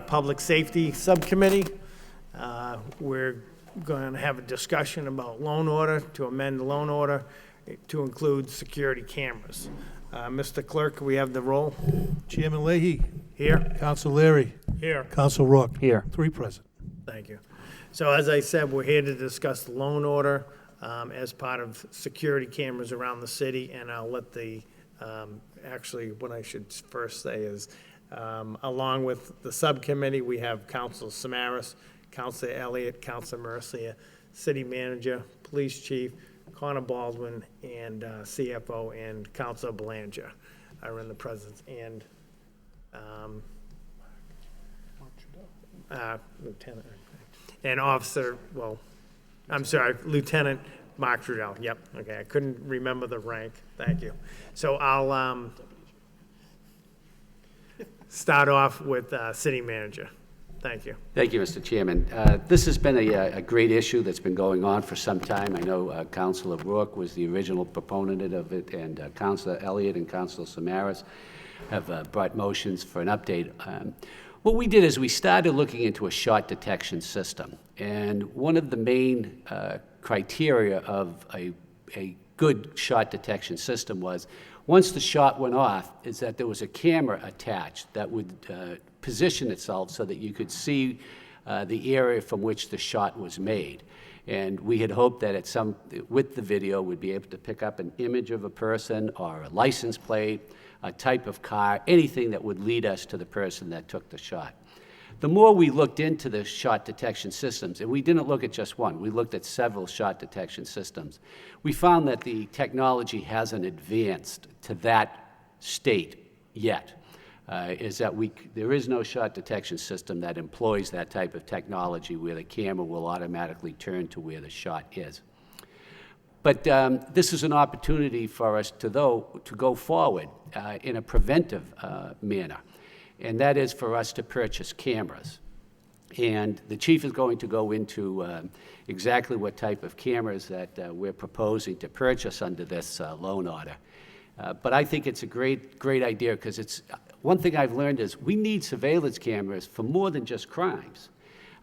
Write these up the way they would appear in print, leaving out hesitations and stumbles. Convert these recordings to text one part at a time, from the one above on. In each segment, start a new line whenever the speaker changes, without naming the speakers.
Public Safety Subcommittee. We're going to have a discussion about loan order, to amend the loan order to include security cameras. Mr. Clerk, we have the roll.
Chairman Leahy.
Here.
Counsel Leary.
Here.
Counsel Rook.
Here.
3 present.
Thank you. So as I said, we're here to discuss the loan order as part of security cameras around the city, and I'll let the, actually, what I should first say is, along with the subcommittee, we have Council Samaras, Councilor Elliott, Councilor Mercia, City Manager, Police Chief, Connor Baldwin, and CFO, and Councilor Belanger are in the presence, and Lieutenant, and Officer, well, I'm sorry, Lieutenant Mark Trudell. Yep, okay, I couldn't remember the rank. Thank you. So I'll start off with City Manager. Thank you.
Thank you, Mr. Chairman. This has been a great issue that's been going on for some time. I know Councilor Rourke was the original proponent of it, and Councilor Elliott and Councilor Samaras have brought motions for an update. What we did is we started looking into a shot detection system, and one of the main criteria of a good shot detection system was, once the shot went off, is that there was a camera attached that would position itself so that you could see the area from which the shot was made. And we had hoped that with the video, we'd be able to pick up an image of a person or a license plate, a type of car, anything that would lead us to the person that took the shot. The more we looked into the shot detection systems, and we didn't look at just one, we looked at several shot detection systems, we found that the technology hasn't advanced to that state yet. There is no shot detection system that employs that type of technology where the camera will automatically turn to where the shot is. But this is an opportunity for us to go forward in a preventive manner, and that is for us to purchase cameras. And the chief is going to go into exactly what type of cameras that we're proposing to purchase under this loan order. But I think it's a great idea, because it's one thing I've learned is we need surveillance cameras for more than just crimes.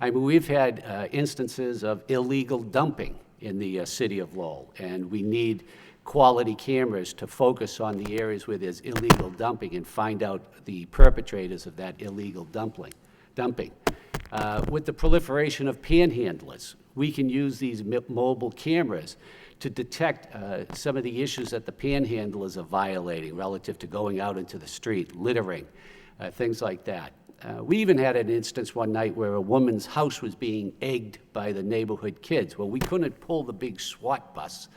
I mean, we've had instances of illegal dumping in the city of Lowell, and we need quality cameras to focus on the areas where there's illegal dumping and find out the perpetrators of that illegal dumping. With the proliferation of panhandlers, we can use these mobile cameras to detect some of the issues that the panhandlers are violating relative to going out into the street, littering, things like that. We even had an instance one night where a woman's house was being egged by the neighborhood kids. Well, we couldn't pull the big SWAT bus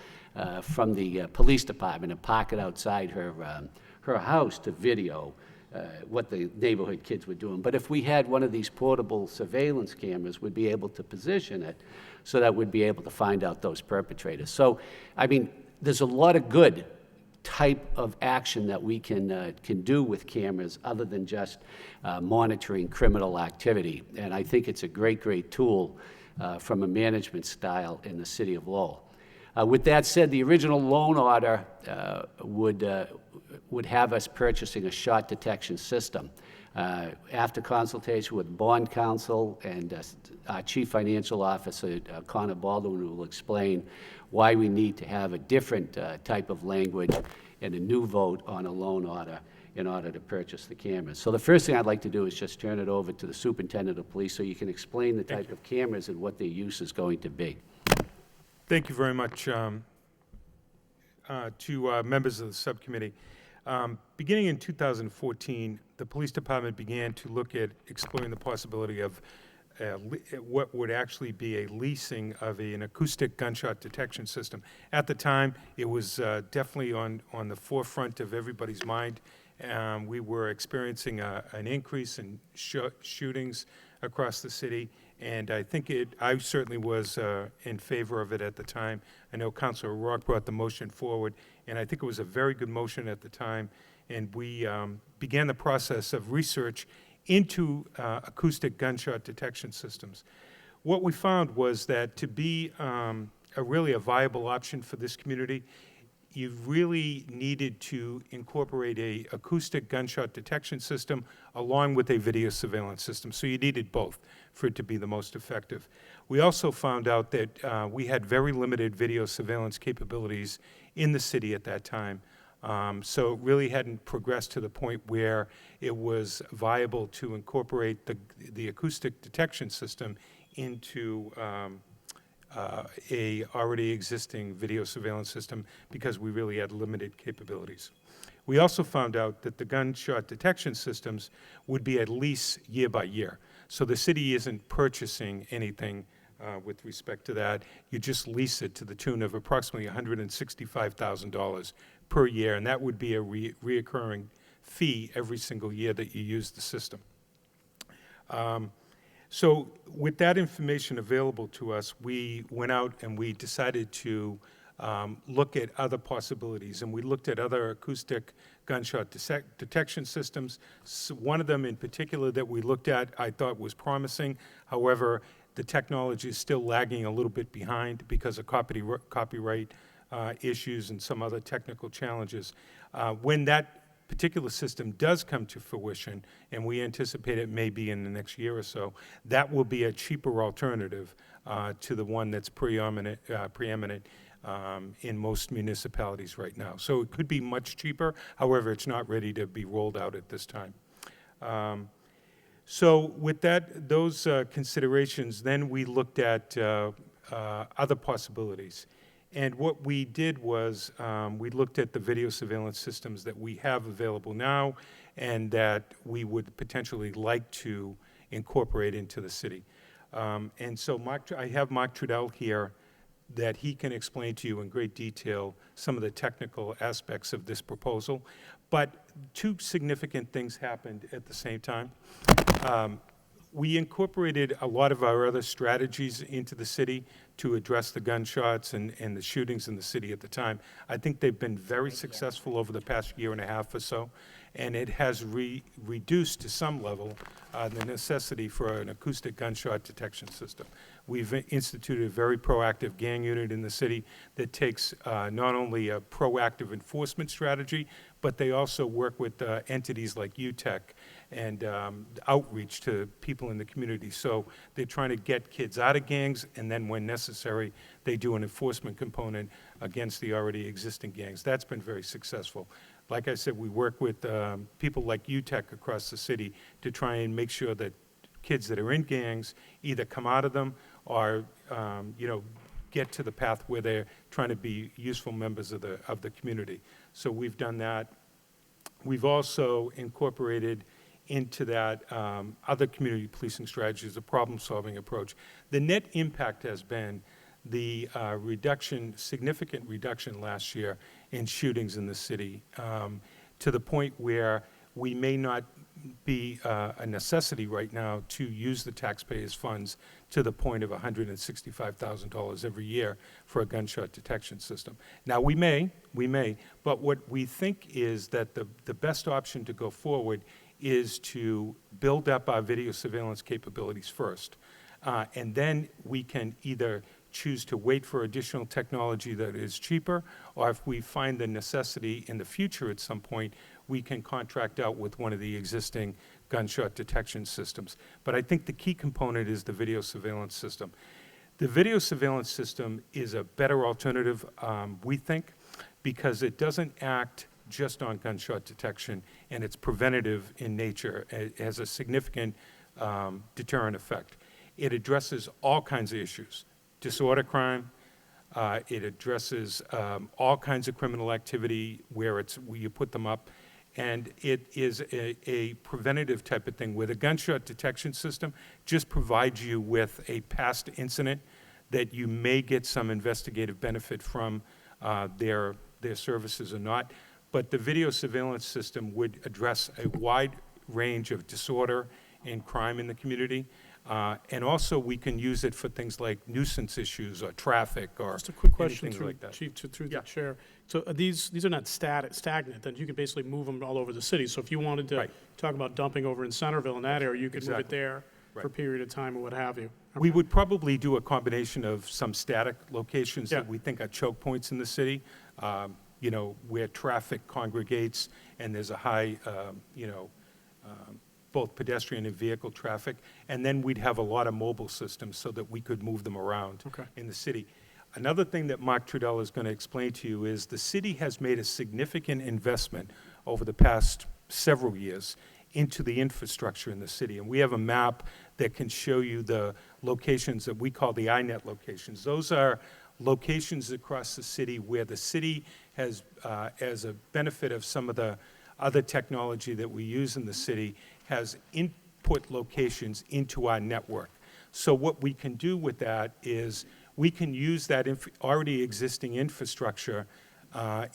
from the police department and park it outside her house to video what the neighborhood kids were doing. But if we had one of these portable surveillance cameras, we'd be able to position it so that we'd be able to find out those perpetrators. So, I mean, there's a lot of good type of action that we can do with cameras other than just monitoring criminal activity. And I think it's a great tool from a management style in the city of Lowell. With that said, the original loan order would have us purchasing a shot detection system. After consultation with bond counsel and our chief financial officer, Connor Baldwin, who will explain why we need to have a different type of language and a new vote on a loan order in order to purchase the cameras. So the first thing I'd like to do is just turn it over to the superintendent of police so you can explain the type of cameras and what their use is going to be.
Thank you very much to members of the subcommittee. Beginning in 2014, the police department began to look at exploring the possibility of what would actually be a leasing of an acoustic gunshot detection system. At the time, it was definitely on the forefront of everybody's mind. We were experiencing an increase in shootings across the city, and I certainly was in favor of it at the time. I know Councilor Rourke brought the motion forward, and I think it was a very good motion at the time, and we began the process of research into acoustic gunshot detection systems. What we found was that to be really a viable option for this community, you really needed to incorporate a acoustic gunshot detection system along with a video surveillance system. So you needed both for it to be the most effective. We also found out that we had very limited video surveillance capabilities in the city at that time. So it really hadn't progressed to the point where it was viable to incorporate the acoustic detection system into a already existing video surveillance system because we really had limited capabilities. We also found out that the gunshot detection systems would be at least year by year. So the city isn't purchasing anything with respect to that. You just lease it to the tune of approximately $165,000 per year, and that would be a reoccurring fee every single year that you use the system. So with that information available to us, we went out and we decided to look at other possibilities, and we looked at other acoustic gunshot detection systems. So one of them in particular that we looked at I thought was promising. However, the technology is still lagging a little bit behind because of copyright issues and some other technical challenges. When that particular system does come to fruition, and we anticipate it may be in the next year or so, that will be a cheaper alternative to the one that's preeminent in most municipalities right now. So it could be much cheaper. However, it's not ready to be rolled out at this time. So with those considerations, then we looked at other possibilities. And what we did was we looked at the video surveillance systems that we have available now and that we would potentially like to incorporate into the city. And so I have Mark Trudell here that he can explain to you in great detail some of the technical aspects of this proposal. But two significant things happened at the same time. We incorporated a lot of our other strategies into the city to address the gunshots and the shootings in the city at the time. I think they've been very successful over the past year and a half or so, and it has reduced to some level the necessity for an acoustic gunshot detection system. We've instituted a very proactive gang unit in the city that takes not only a proactive enforcement strategy, but they also work with entities like UTEC and outreach to people in the community. So they're trying to get kids out of gangs, and then when necessary, they do an enforcement component against the already existing gangs. That's been very successful. Like I said, we work with people like UTEC across the city to try and make sure that kids that are in gangs either come out of them or get to the path where they're trying to be useful members of the community. So we've done that. We've also incorporated into that other community policing strategies, a problem-solving approach. The net impact has been the significant reduction last year in shootings in the city, to the point where we may not be a necessity right now to use the taxpayers' funds to the point of $165,000 every year for a gunshot detection system. Now, we may, but what we think is that the best option to go forward is to build up our video surveillance capabilities first. And then we can either choose to wait for additional technology that is cheaper, or if we find the necessity in the future at some point, we can contract out with one of the existing gunshot detection systems. But I think the key component is the video surveillance system. The video surveillance system is a better alternative, we think, because it doesn't act just on gunshot detection, and it's preventative in nature. It has a significant deterrent effect. It addresses all kinds of issues: disorder crime. It addresses all kinds of criminal activity where you put them up. And it is a preventative type of thing where the gunshot detection system just provides you with a past incident that you may get some investigative benefit from their services or not. But the video surveillance system would address a wide range of disorder and crime in the community. And also, we can use it for things like nuisance issues or traffic or
Just a quick question
anything
through,
like that.
Chief, through
Yeah.
the chair. So these are not stagnant, then you can basically move them all over the city. So if you wanted to
Right.
talk about dumping over in Centerville in that area, you could move it
Exactly.
there for a
Right.
period of time or what have you.
We would probably do a combination of some static locations
Yeah.
that we think are choke points in the city. where traffic congregates and there's a high, both pedestrian and vehicle traffic. And then we'd have a lot of mobile systems so that we could move them around in the city. Another thing that Mark Trudell is going to explain to you is the city has made a significant investment over the past several years into the infrastructure in the city. And we have a map that can show you the locations that we call the INET locations. Those are locations across the city where the city has, as a benefit of some of the other technology that we use in the city, has input locations into our network. So what we can do with that is we can use that already existing infrastructure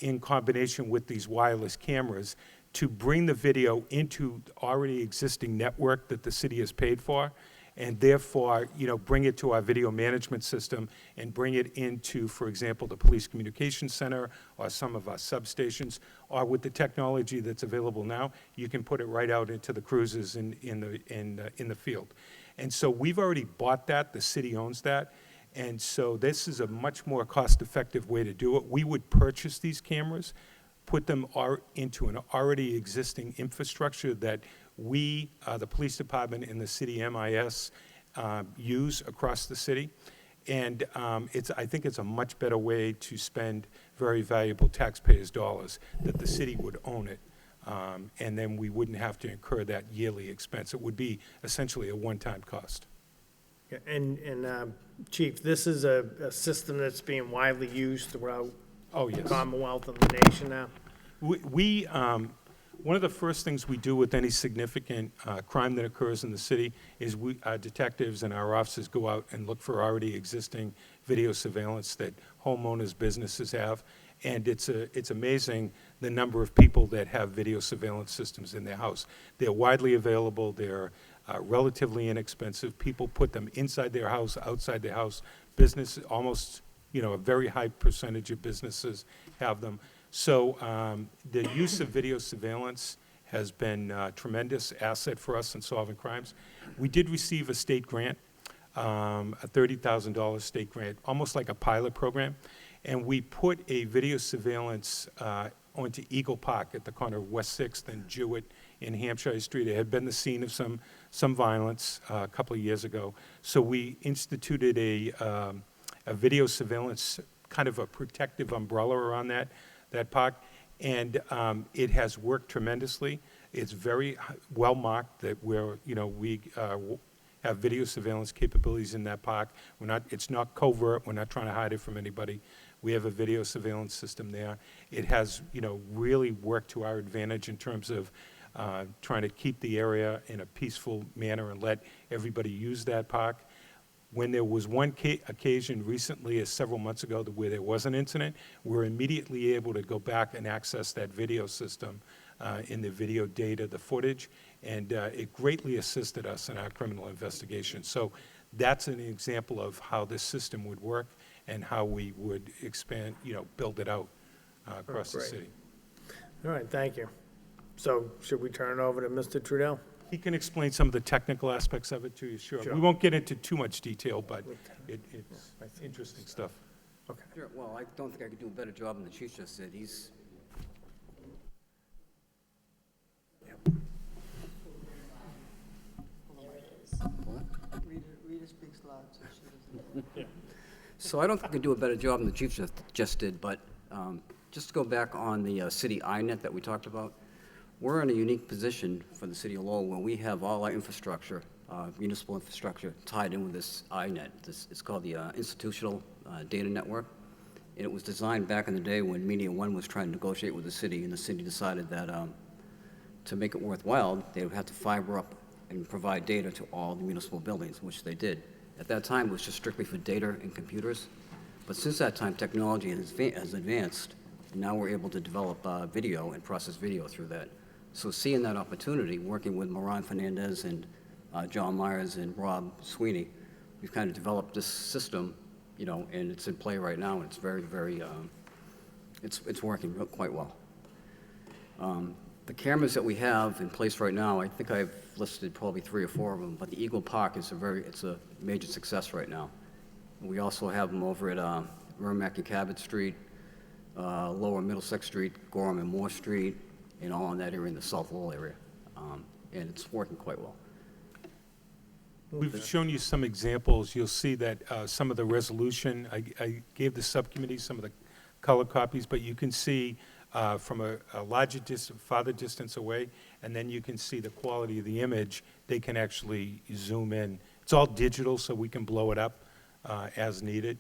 in combination with these wireless cameras to bring the video into already existing network that the city has paid for, and therefore, bring it to our video management system and bring it into, for example, the police communications center or some of our substations, or with the technology that's available now, you can put it right out into the cruisers in the field. And so we've already bought that, the city owns that, and so this is a much more cost-effective way to do it. We would purchase these cameras, put them into an already existing infrastructure that we, the police department and the city MIS, use across the city. And I think it's a much better way to spend very valuable taxpayers' dollars, that the city would own it. And then we wouldn't have to incur that yearly expense. It would be essentially a one-time cost.
Yeah, and Chief, this is a system that's being widely used throughout
Oh,
the
yes.
Commonwealth and the nation now?
One of the first things we do with any significant crime that occurs in the city is our detectives and our officers go out and look for already existing video surveillance that homeowners, businesses have. And it's amazing the number of people that have video surveillance systems in their house. They're widely available. They're relatively inexpensive. People put them inside their house, outside their house. Business, almost, a very high percentage of businesses have them. So the use of video surveillance has been a tremendous asset for us in solving crimes. We did receive a state grant, a $30,000 state grant, almost like a pilot program. And we put a video surveillance onto Eagle Park at the corner of West 6th and Jewett in Hampshire Street. It had been the scene of some violence a couple of years ago. So we instituted a video surveillance, kind of a protective umbrella around that park, and it has worked tremendously. It's very well marked that we have video surveillance capabilities in that park. It's not covert. We're not trying to hide it from anybody. We have a video surveillance system there. It has, really worked to our advantage in terms of trying to keep the area in a peaceful manner and let everybody use that park. When there was one occasion recently, several months ago, where there was an incident, we were immediately able to go back and access that video system in the video data, the footage, and it greatly assisted us in our criminal investigation. So that's an example of how this system would work and how we would expand, build it out across the
great.
city.
All right, thank you. So should we turn it over to Mr. Trudell?
He can explain some of the technical aspects of it to you, sure.
Sure.
We won't get into too much detail, but it's interesting stuff.
Okay.
Sure, well, I don't think I could do a better job than the chief just did. He's,
Rita speaks loud, so she doesn't.
so I don't think I could do a better job than the chief just did, but just to go back on the city INET that we talked about, we're in a unique position for the city of Lowell where we have all our infrastructure, municipal infrastructure, tied in with this INET. It's called the Institutional Data Network, and it was designed back in the day when Media One was trying to negotiate with the city, and the city decided that to make it worthwhile, they would have to fiber up and provide data to all the municipal buildings, which they did. At that time, it was just strictly for data and computers, but since that time, technology has advanced, and now we're able to develop video and process video through that. So seeing that opportunity, working with Moran Fernandez and John Myers and Rob Sweeney, we've kind of developed this system, and it's in play right now, and it's very, very, it's working quite well. The cameras that we have in place right now, I think I've listed probably 3 or 4 of them, but the Eagle Park is it's a major success right now. We also have them over at Merrimack and Cabot Street, Lower Middlesex Street, Gorham and Moore Street, and all in that area in the South Lowell area. And it's working quite well.
We've shown you some examples. You'll see that some of the resolution, I gave the subcommittee some of the color copies, but you can see from a larger distance, farther distance away, and then you can see the quality of the image. They can actually zoom in. It's all digital, so we can blow it up as needed.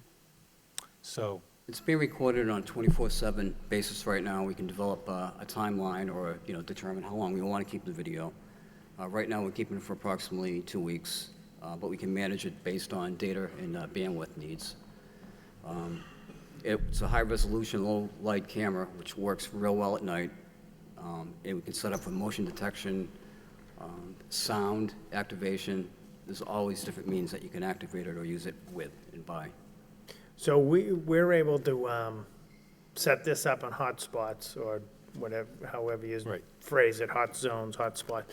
So,
It's being recorded on a 24/7 basis right now. We can develop a timeline or, determine how long we want to keep the video. Right now, we're keeping it for approximately 2 weeks, but we can manage it based on data and bandwidth needs. It's a high-resolution, low-light camera, which works real well at night. And we can set up for motion detection, sound activation. There's always different means that you can activate it or use it with and by.
So we're able to set this up on hotspots or whatever, however you
Right.
phrase it, hot zones, hotspot.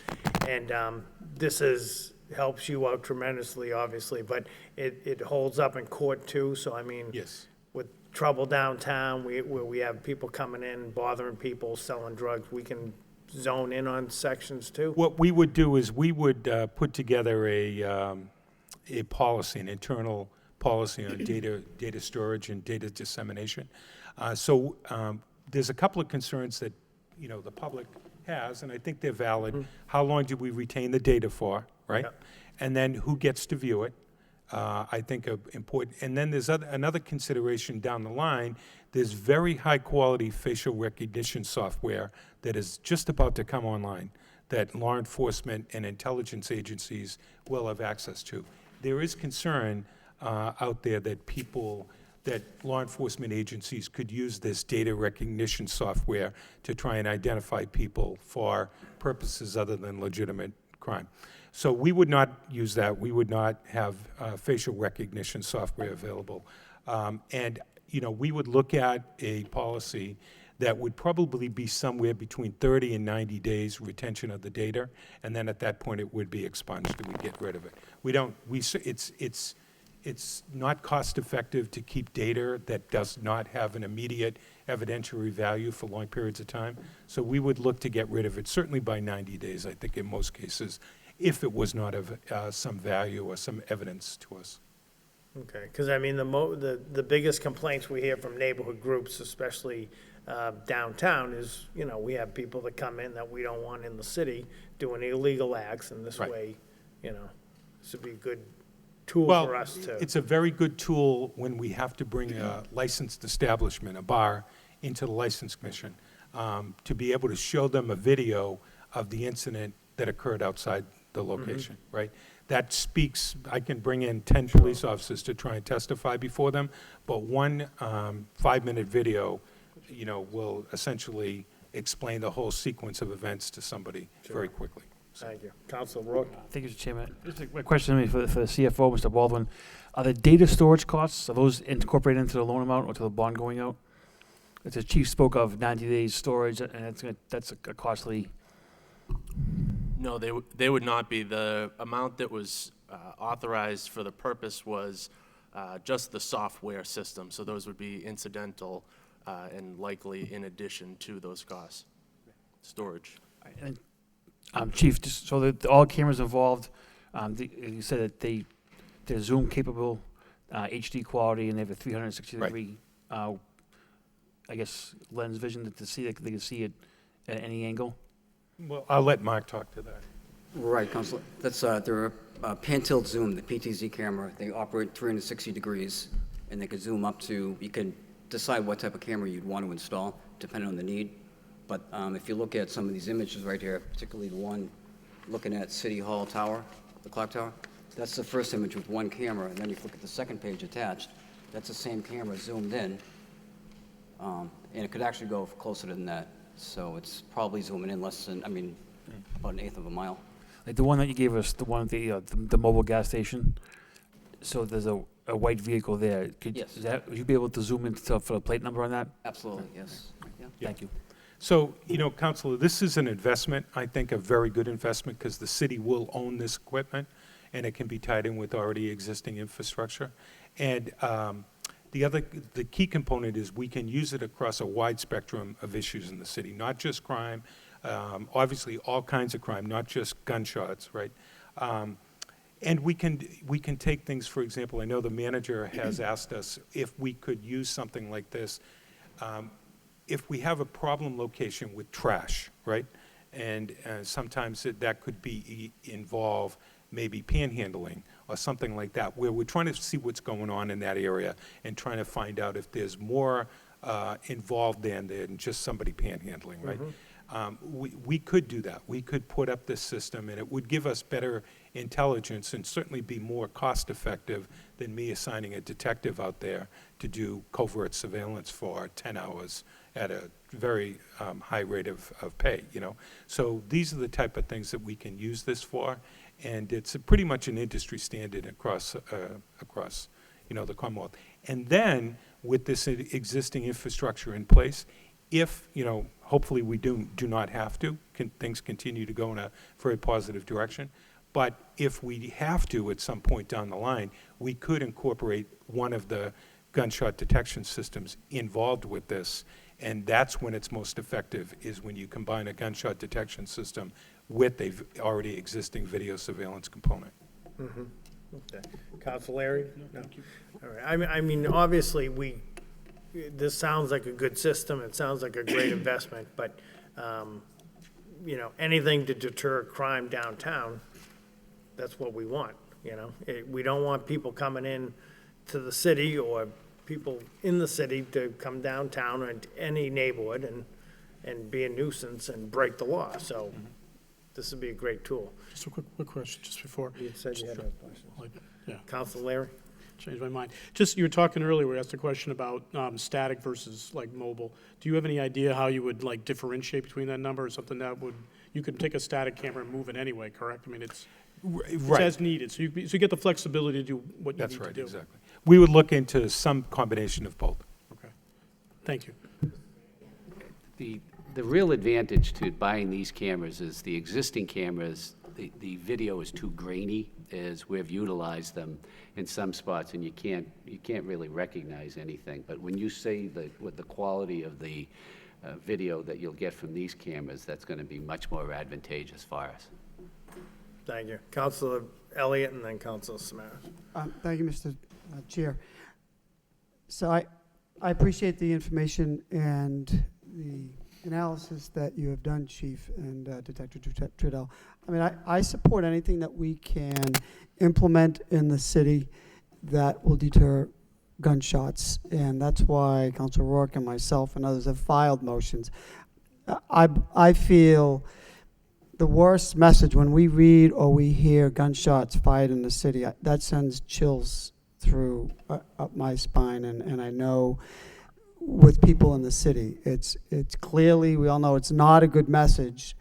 And this helps you out tremendously, obviously, but it holds up in court too. So I mean,
yes.
with trouble downtown, where we have people coming in, bothering people, selling drugs, we can zone in on sections too?
What we would do is we would put together a policy, an internal policy on data storage and data dissemination. So there's a couple of concerns that, the public has, and I think they're valid. How long do we retain the data for, right?
Yep.
And then who gets to view it? I think are important. And then there's another consideration down the line. There's very high-quality facial recognition software that is just about to come online that law enforcement and intelligence agencies will have access to. There is concern out there that law enforcement agencies could use this data recognition software to try and identify people for purposes other than legitimate crime. So we would not use that. We would not have facial recognition software available. And, we would look at a policy that would probably be somewhere between 30 and 90 days retention of the data, and then at that point it would be expunged and we'd get rid of it. It's not cost-effective to keep data that does not have an immediate evidentiary value for long periods of time. So we would look to get rid of it, certainly by 90 days, I think in most cases, if it was not of some value or some evidence to us.
Okay, because I mean, the biggest complaints we hear from neighborhood groups, especially downtown, is, we have people that come in that we don't want in the city doing illegal acts, and this
Right.
way, this would be a good tool
Well,
for us to.
it's a very good tool when we have to bring a licensed establishment, a bar, into the License Commission, to be able to show them a video of the incident that occurred outside the location, right? That speaks, I can bring in 10 police officers to try and testify before them, but one 5-minute video, will essentially explain the whole sequence of events to somebody very quickly.
Thank you. Council Rourke?
Thank you, Mr. Chairman. Just a question for the CFO, Mr. Baldwin. Are the data storage costs, are those incorporated into the loan amount or to the bond going out? As the chief spoke of 90 days storage, and that's a costly.
No, they would not be. The amount that was authorized for the purpose was just the software system, so those would be incidental and likely in addition to those costs. Storage.
And, Chief, just so that all cameras involved, you said that they're Zoom capable, HD quality, and they have a 360-degree, I guess, lens vision they can see it at any angle.
Well, I'll let Mark talk to that.
Right, Councilor. They're a pan-tilt zoom, the PTZ camera. They operate 360 degrees, and they can zoom up to, you can decide what type of camera you'd want to install, depending on the need. But if you look at some of these images right here, particularly the one looking at City Hall Tower, the clock tower, that's the first image with one camera. And then if you look at the second page attached, that's the same camera zoomed in. And it could actually go closer than that. So it's probably zooming in less than, about 1/8 of a mile.
Like the one that you gave us, the one at the mobile gas station. So there's a white vehicle there.
Yes.
Would you be able to zoom in for the plate number on that?
Absolutely, yes. Yeah.
Thank you.
So, Councilor, this is an investment, I think a very good investment, because the city will own this equipment, and it can be tied in with already existing infrastructure. And The key component is we can use it across a wide spectrum of issues in the city, not just crime, obviously all kinds of crime, not just gunshots, right? And we can take things, for example, I know the manager has asked us if we could use something like this. If we have a problem location with trash, right? And sometimes that could be involve maybe panhandling or something like that, where we're trying to see what's going on in that area and trying to find out if there's more involved than just somebody panhandling, right? We could do that. We could put up this system, and it would give us better intelligence and certainly be more cost-effective than me assigning a detective out there to do covert surveillance for 10 hours at a very high rate of pay, you know? So these are the type of things that we can use this for, and it's pretty much an industry standard across, you know, the Commonwealth. And then, with this existing infrastructure in place, if, you know, hopefully we do not have to, things continue to go in a very positive direction, but if we have to at some point down the line, we could incorporate one of the gunshot detection systems involved with this, and that's when it's most effective, is when you combine a gunshot detection system with a already existing video surveillance component.
Okay. Counsel Larry? No. All right. I mean, obviously, this sounds like a good system. It sounds like a great investment, but, you know, anything to deter crime downtown, that's what we want, you know? We don't want people coming in to the city or people in the city to come downtown or into any neighborhood and be a nuisance and break the law. So this would be a great tool.
Just a quick question, just before.
You said you had a question.
Yeah,
Counsel Larry?
changed my mind. Just, you were talking earlier, we asked a question about static versus like mobile. Do you have any idea how you would like differentiate between that number, or something that would, you could take a static camera and move it anyway, correct? I mean, it's
Right.
as needed, so you get the flexibility to do what you need to do.
That's right, exactly. We would look into some combination of both.
Okay, thank you.
The real advantage to buying these cameras is the existing cameras, the video is too grainy, as we've utilized them in some spots, and you can't really recognize anything. But when you say with the quality of the video that you'll get from these cameras, that's going to be much more advantageous for us.
Thank you. Counsel Elliott and then Counsel Samaras.
Thank you, Mr. Chair. So I appreciate the information and the analysis that you have done, Chief and Detective Trudell. I mean, I support anything that we can implement in the city that will deter gunshots, and that's why Council Rourke and myself and others have filed motions. I feel the worst message when we read or we hear gunshots fired in the city, that sends chills through up my spine, and I know with people in the city, it's clearly, we all know it's not a good message,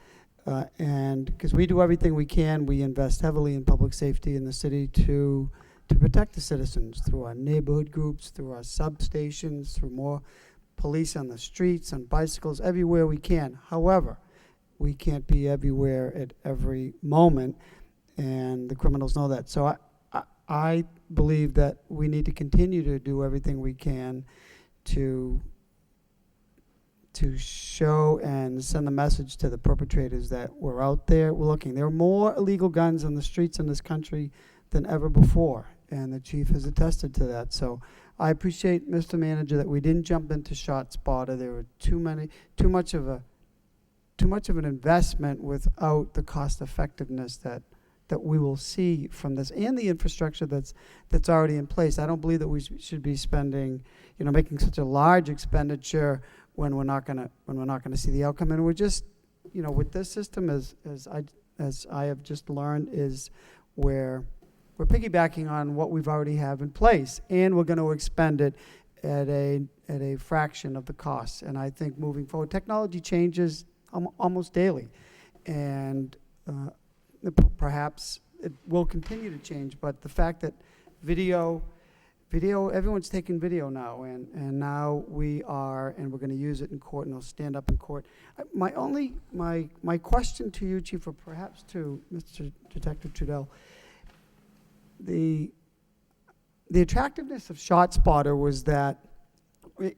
and because we do everything we can, we invest heavily in public safety in the city to protect the citizens through our neighborhood groups, through our substations, through more police on the streets, on bicycles, everywhere we can. However, we can't be everywhere at every moment, and the criminals know that. So I believe that we need to continue to do everything we can to show and send a message to the perpetrators that we're out there, we're looking. There are more illegal guns on the streets in this country than ever before, and the chief has attested to that. So I appreciate, Mr. Manager, that we didn't jump into ShotSpotter. There were too much of an investment without the cost effectiveness that we will see from this, and the infrastructure that's already in place. I don't believe that we should be spending, making such a large expenditure when we're not gonna see the outcome. And we're just, with this system, as I have just learned, is where we're piggybacking on what we've already have in place, and we're going to expend it at a fraction of the cost. And I think moving forward, technology changes almost daily, and perhaps it will continue to change, but the fact that video, everyone's taking video now, and now we're going to use it in court, and it'll stand up in court. My question to you, Chief, or perhaps to Mr. Detective Trudell, the attractiveness of ShotSpotter was that,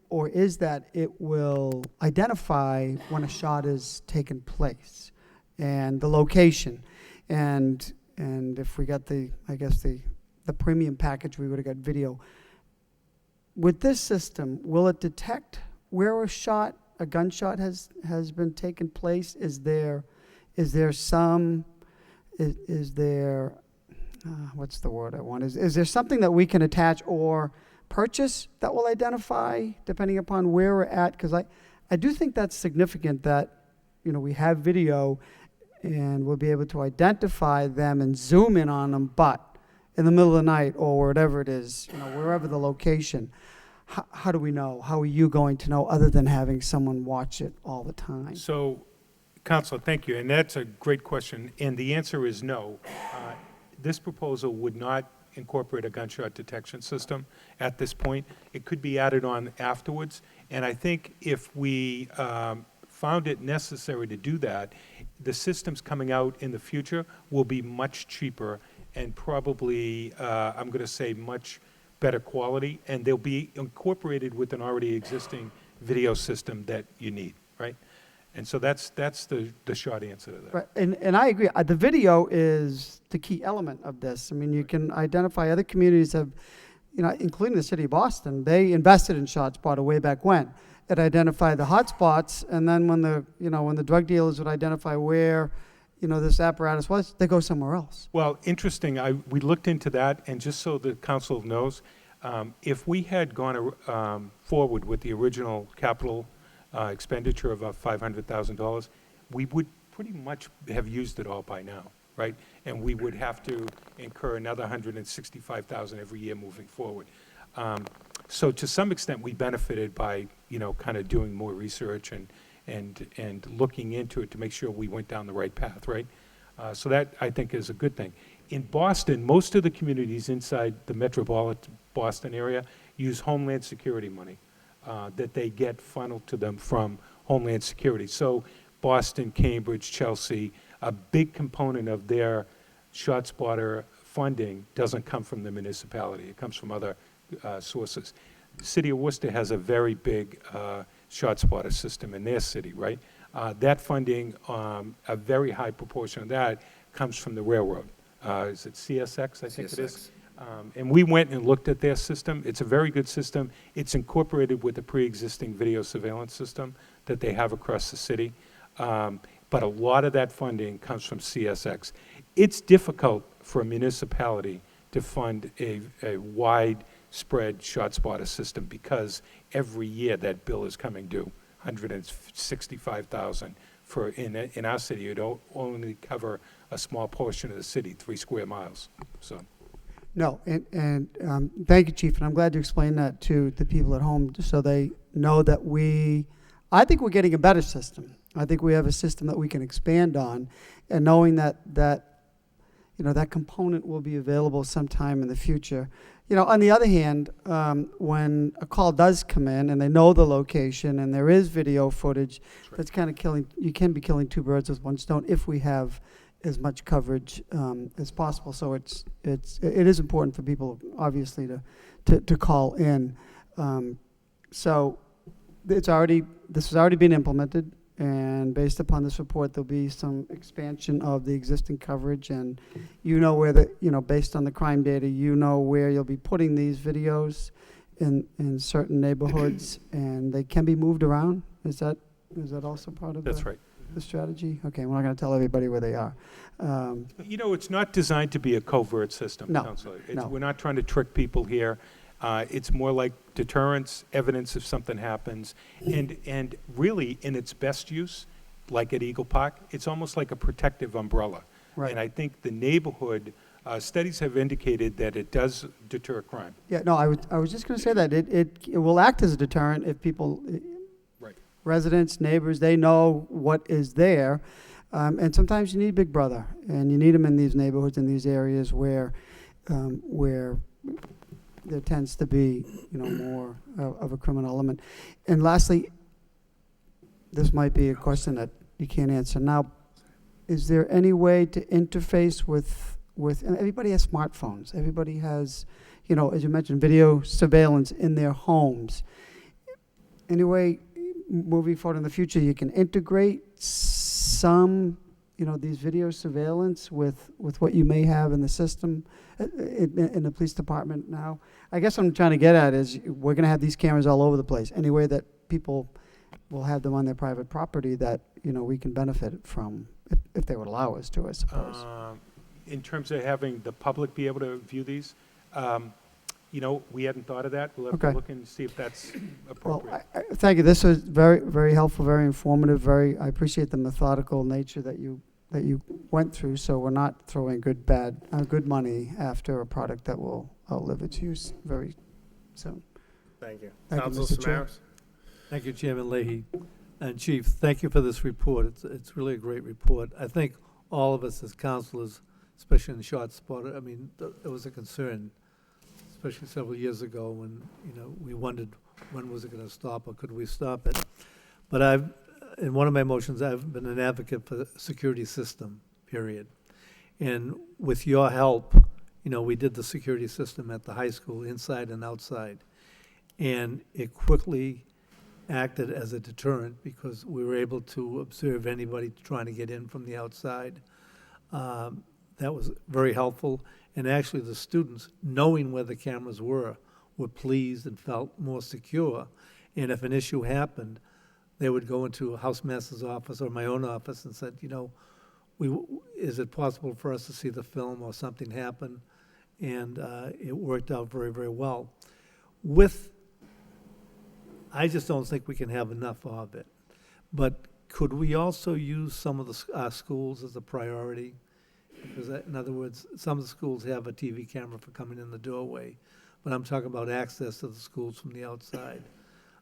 or is that it will identify when a shot is taken place and the location. And if we got the premium package, we would have got video. With this system, will it detect where a gunshot has been taken place? Is there what's the word I want? Is there something that we can attach or purchase that will identify depending upon where we're at? Because I do think that's significant that, we have video and we'll be able to identify them and zoom in on them, but in the middle of the night or whatever it is, wherever the location, how do we know? How are you going to know other than having someone watch it all the time?
So, Counselor, thank you, and that's a great question, and the answer is no. This proposal would not incorporate a gunshot detection system at this point. It could be added on afterwards, and I think if we found it necessary to do that, the systems coming out in the future will be much cheaper and probably, I'm going to say, much better quality, and they'll be incorporated with an already existing video system that you need, right? And so that's the short answer to that.
Right, and I agree. The video is the key element of this. I mean, you can identify other communities have, including the city of Boston. They invested in ShotSpotter way back when. It identified the hot spots, and then when the drug dealers would identify where, this apparatus was, they go somewhere else.
Well, interesting. We looked into that, and just so the council knows, if we had gone forward with the original capital expenditure of $500,000, we would pretty much have used it all by now, right? And we would have to incur another $165,000 every year moving forward. So to some extent, we benefited by, kind of doing more research and looking into it to make sure we went down the right path, right? So that, I think, is a good thing. In Boston, most of the communities inside the metropolitan Boston area use Homeland Security money that they get funneled to them from Homeland Security. So Boston, Cambridge, Chelsea, a big component of their ShotSpotter funding doesn't come from the municipality. It comes from other sources. The city of Worcester has a very big ShotSpotter system in their city, right? That funding, a very high proportion of that comes from the railroad. Is it CSX, I think it is? And we went and looked at their system. It's a very good system. It's incorporated with the pre-existing video surveillance system that they have across the city. But a lot of that funding comes from CSX. It's difficult for a municipality to fund a widespread ShotSpotter system because every year that bill is coming due, $165,000. In our city, it only cover a small portion of the city, 3 square miles. So.
No, and thank you, Chief, and I'm glad you explained that to the people at home so they know that I think we're getting a better system. I think we have a system that we can expand on, and knowing that that component will be available sometime in the future. On the other hand, when a call does come in and they know the location and there is video footage, that's kind of you can be killing 2 birds with 1 stone if we have as much coverage as possible. So it is important for people, obviously, to call in. So this has already been implemented, and based upon this report, there'll be some expansion of the existing coverage, and where based on the crime data, where you'll be putting these videos in certain neighborhoods, and they can be moved around. Is that also part of
That's right.
The strategy? Okay, we're not going to tell everybody where they are.
It's not designed to be a covert system,
No,
Counselor.
no.
We're not trying to trick people here. It's more like deterrence, evidence if something happens, and really, in its best use, like at Eagle Park, it's almost like a protective umbrella.
Right.
And I think the neighborhood studies have indicated that it does deter crime.
Yeah, no, I was just going to say that it will act as a deterrent if people,
Right.
residents, neighbors, they know what is there. And sometimes you need Big Brother, and you need them in these neighborhoods, in these areas where there tends to be, more of a criminal element. And lastly, this might be a question that you can't answer now. Is there any way to interface with and everybody has smartphones. Everybody has, you know, as you mentioned, video surveillance in their homes. Anyway, moving forward in the future, you can integrate some, you know, these video surveillance with what you may have in the system in the police department now. I guess what I'm trying to get at is we're going to have these cameras all over the place. Any way that people will have them on their private property that, you know, we can benefit from, if they would allow us to, I suppose.
In terms of having the public be able to view these, you know, we hadn't thought of that. We'll have to
Okay.
look and see if that's
Well,
appropriate.
thank you. This was very, very helpful, very informative. I appreciate the methodical nature that you went through. So we're not throwing good money after a product that will outlive its use very soon.
Thank you.
Thank you,
Council
Mr. Chair.
Samaras?
Thank you, Chairman Leahy. And Chief, thank you for this report. It's really a great report. I think all of us as councilors, especially in the short spot, I mean, it was a concern, especially several years ago when, you know, we wondered when was it going to stop or could we stop it. But in one of my motions, I've been an advocate for the security system, period. And with your help, you know, we did the security system at the high school, inside and outside. And it quickly acted as a deterrent because we were able to observe anybody trying to get in from the outside. That was very helpful. And actually, the students, knowing where the cameras were pleased and felt more secure. And if an issue happened, they would go into a housemaster's office or my own office and said, you know, is it possible for us to see the film or something happen? And it worked out very, very well. I just don't think we can have enough of it. But could we also use some of the schools as a priority? Because in other words, some of the schools have a TV camera for coming in the doorway, but I'm talking about access to the schools from the outside.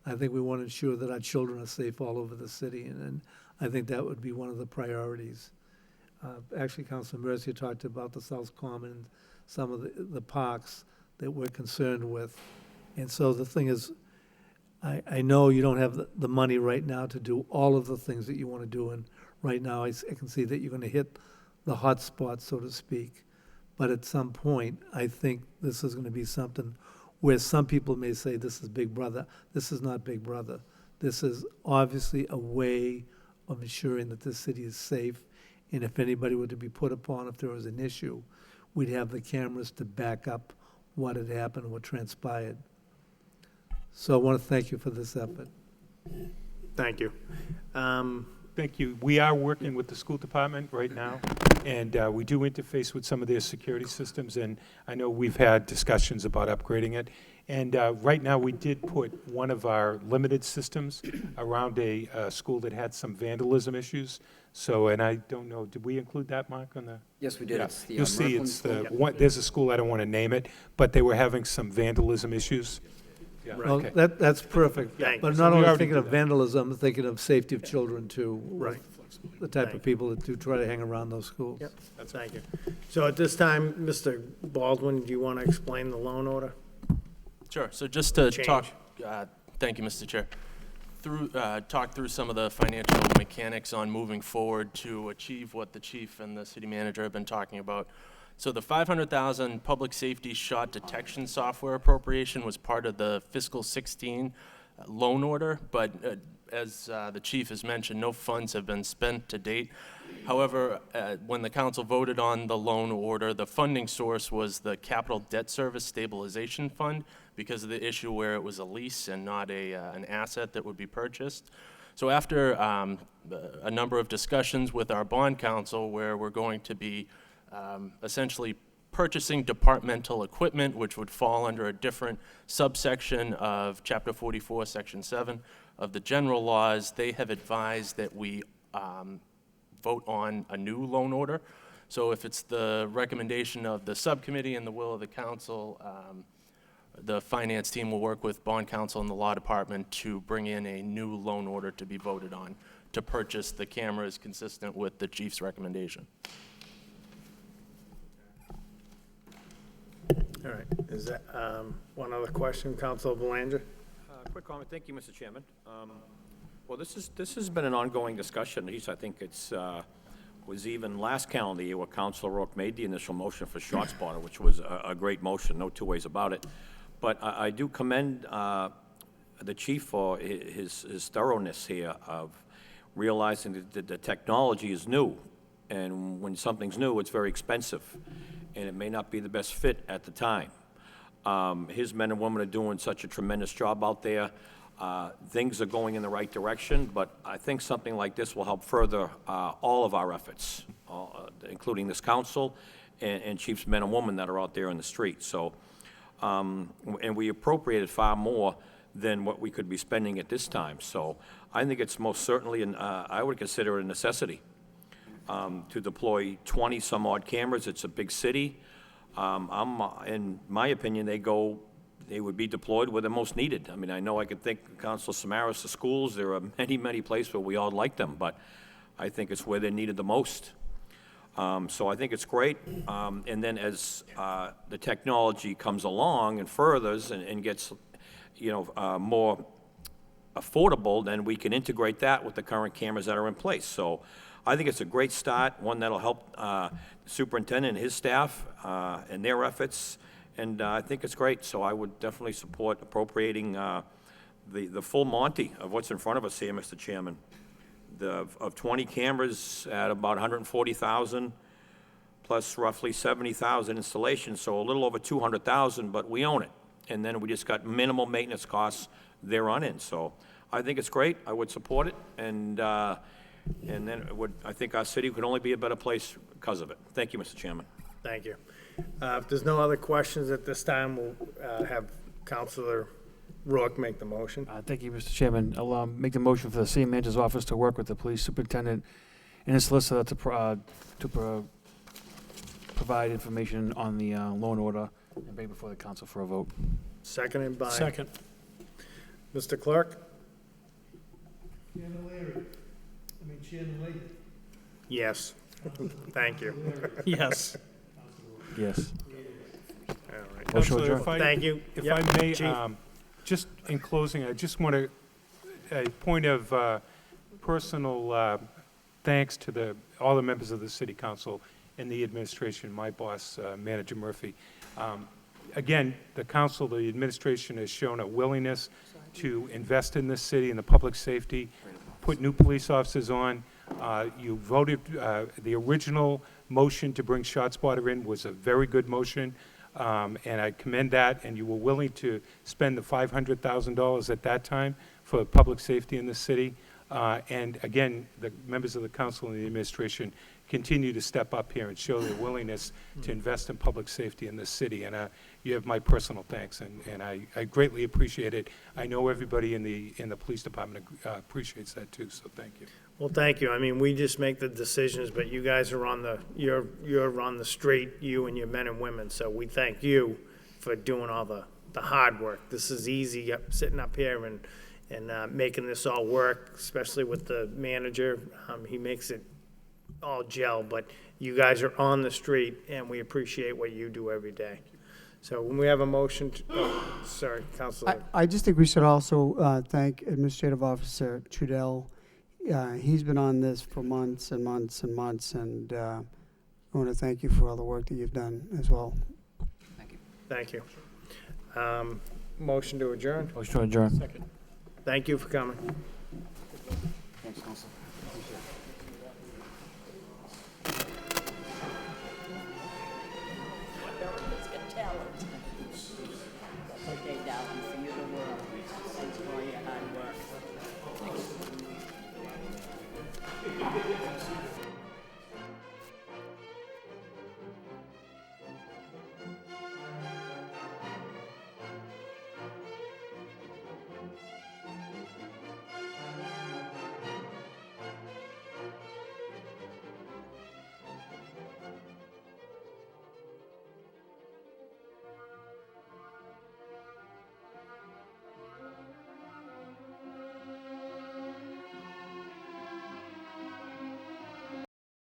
I think we want to ensure that our children are safe all over the city, and I think that would be one of the priorities. Actually, Councilor Mercier talked about the South Common, some of the parks that we're concerned with. And so the thing is, I know you don't have the money right now to do all of the things that you want to do, and right now I can see that you're going to hit the hot spots, so to speak. But at some point, I think this is going to be something where some people may say this is Big Brother. This is not Big Brother. This is obviously a way of ensuring that this city is safe. And if anybody were to be put upon, if there was an issue, we'd have the cameras to back up what had happened or what transpired. So I want to thank you for this effort.
Thank you.
Thank you. We are working with the school department right now, and we do interface with some of their security systems, and I know we've had discussions about upgrading it. And right now, we did put one of our limited systems around a school that had some vandalism issues. So, and I don't know, did we include that, Mark, on the?
Yes, we did.
Yeah.
It's the
You'll see
Merkland
it's
School.
the one, there's a school, I don't want to name it, but they were having some vandalism issues. Yeah,
Right.
Well,
okay.
that's perfect.
Thank
But
you.
not
So we
only
already
thinking
do
of
that.
vandalism, thinking of safety of children too.
Right.
The type
Thank
of people that do try to hang around those schools.
Yep, thank you. So at this time, Mr. Baldwin, do you want to explain the loan order?
Sure, so just to
Change.
talk, thank you, Mr. Chair, talk through some of the financial mechanics on moving forward to achieve what the chief and the city manager have been talking about. So the $500,000 public safety shot detection software appropriation was part of the fiscal 16 loan order, but as the chief has mentioned, no funds have been spent to date. However, when the council voted on the loan order, the funding source was the Capital Debt Service Stabilization Fund because of the issue where it was a lease and not an asset that would be purchased. So after a number of discussions with our bond counsel where we're going to be essentially purchasing departmental equipment, which would fall under a different subsection of Chapter 44, Section 7 of the general laws, they have advised that we vote on a new loan order. So if it's the recommendation of the subcommittee and the will of the council, the finance team will work with bond counsel and the law department to bring in a new loan order to be voted on to purchase the cameras consistent with the chief's recommendation.
All right, is that, one other question, Councilor Belanger?
Quick comment. Thank you, Mr. Chairman. Well, this has been an ongoing discussion. At least I think it's was even last calendar year where Councilor Rourke made the initial motion for ShotSpotter, which was a great motion, no two ways about it. But I do commend the chief for his thoroughness here of realizing that the technology is new. And when something's new, it's very expensive, and it may not be the best fit at the time. His men and women are doing such a tremendous job out there. Things are going in the right direction, but I think something like this will help further all of our efforts, including this council and chief's men and women that are out there in the street. So, and we appropriated far more than what we could be spending at this time. So I think it's most certainly, I would consider it a necessity to deploy 20-some-odd cameras. It's a big city. In my opinion, they would be deployed where they're most needed. I mean, I know I could think, Councilor Samaras, the schools, there are many, many places where we all like them, but I think it's where they're needed the most. So I think it's great. And then as the technology comes along and furthers and gets, more affordable, then we can integrate that with the current cameras that are in place. So I think it's a great start, one that'll help the superintendent and his staff and their efforts, and I think it's great. So I would definitely support appropriating the full Monty of what's in front of us here, Mr. Chairman. Of 20 cameras at about 140,000, plus roughly 70,000 installations, so a little over 200,000, but we own it. And then we just got minimal maintenance costs there on in. So I think it's great. I would support it, and then I think our city could only be a better place because of it. Thank you, Mr. Chairman.
Thank you. If there's no other questions at this time, we'll have Councilor Rourke make the motion.
Thank you, Mr. Chairman. I'll make the motion for the city manager's office to work with the police superintendent and his solicitor to provide information on the loan order and bring it before the council for a vote.
Seconded by?
Second.
Mr. Clerk?
Chairman Leahy.
Yes. Thank you.
Yes.
Yes.
All right.
Motion
Counselor,
adjourned.
if I-
Thank you.
If
Yep.
I may,
Chief.
just in closing, I just want to, a point of personal thanks to all the members of the city council and the administration, my boss, Manager Murphy. Again, the council, the administration has shown a willingness to invest in this city and the public safety, put new police officers on. You voted, the original motion to bring ShotSpotter in was a very good motion, and I commend that, and you were willing to spend the $500,000 at that time for public safety in the city. And again, the members of the council and the administration continue to step up here and show their willingness to invest in public safety in this city. And you have my personal thanks, and I greatly appreciate it. I know everybody in the police department appreciates that too, so thank you.
Well, thank you. I mean, we just make the decisions, but you guys are you're on the street, you and your men and women. So we thank you for doing all the hard work. This is easy, sitting up here and making this all work, especially with the manager. He makes it all gel, but you guys are on the street, and we appreciate what you do every day. So when we have a motion, sorry, Councilor.
I just think we should also thank Administrative Officer Trudell. He's been on this for months and months and months, and I want to thank you for all the work that you've done as well.
Thank you.
Thank you. Motion to adjourn.
Motion to adjourn.
Second.
Thank you for coming.
Thanks, Council. Appreciate it.